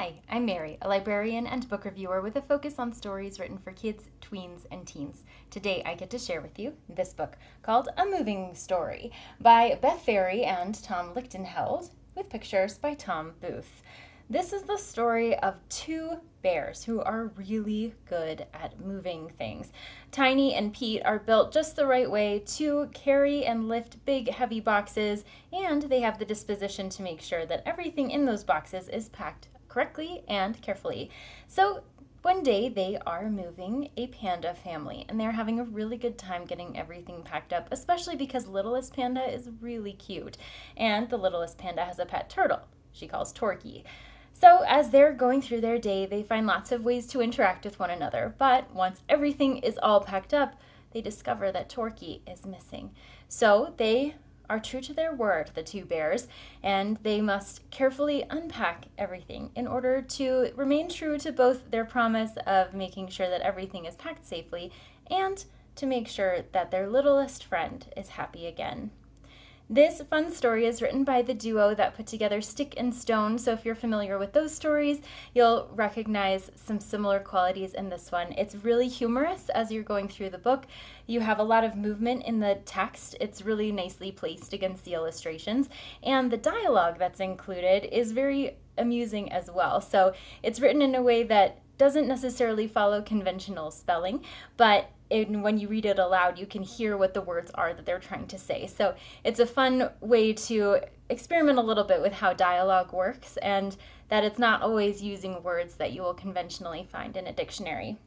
Hi, I'm Mary, a librarian and book reviewer with a focus on stories written for kids, tweens, and teens. Today I get to share with you this book called A Moving Story by Beth Ferry and Tom Lichtenheld, with pictures by Tom Booth. This is the story of two bears who are really good at moving things. Tiny and Pete are built just the right way to carry and lift big, heavy boxes, and they have the disposition to make sure that everything in those boxes is packed correctly and carefully. So one day they are moving a panda family and they're having a really good time getting everything packed up, especially because littlest panda is really cute. And the littlest panda has a pet turtle she calls Torky. So as they're going through their day, they find lots of ways to interact with one another. But once everything is all packed up, they discover that Torky is missing. So they are true to their word, the two bears, and they must carefully unpack everything in order to remain true to both their promise of making sure that everything is packed safely and to make sure that their littlest friend is happy again. This fun story is written by the duo that put together Stick and Stone, so if you're familiar with those stories, you'll recognize some similar qualities in this one. It's really humorous as you're going through the book. You have a lot of movement in the text. It's really nicely placed against the illustrations, and the dialogue that's included is very amusing as well. So it's written in a way that doesn't necessarily follow conventional spelling, but when you read it aloud, you can hear what the words are that they're trying to say. So it's a fun way to experiment a little bit with how dialogue works and that it's not always using words that you will conventionally find in a dictionary.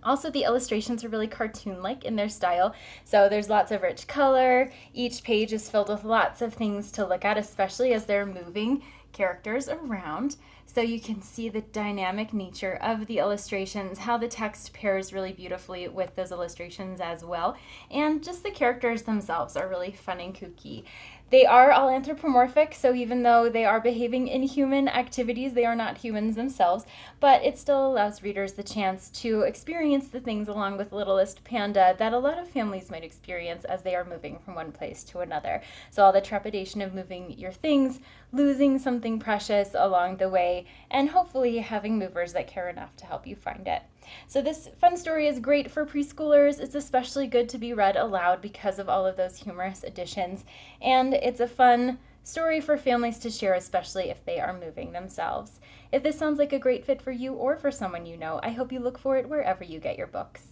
Also, the illustrations are really cartoon-like in their style, so there's lots of rich color. Each page is filled with lots of things to look at, especially as they're moving characters around. So you can see the dynamic nature of the illustrations, how the text pairs really beautifully with those illustrations as well. And just the characters themselves are really fun and kooky. They are all anthropomorphic, so even though they are behaving in human activities, they are not humans themselves, but it still allows readers the chance to experience the things along with littlest panda that a lot of families might experience as they are moving from one place to another. So all the trepidation of moving your things, losing something precious along the way, and hopefully having movers that care enough to help you find it. So this fun story is great for preschoolers. It's especially good to be read aloud because of all of those humorous additions. And it's a fun story for families to share, especially if they are moving themselves. If this sounds like a great fit for you or for someone you know, I hope you look for it wherever you get your books.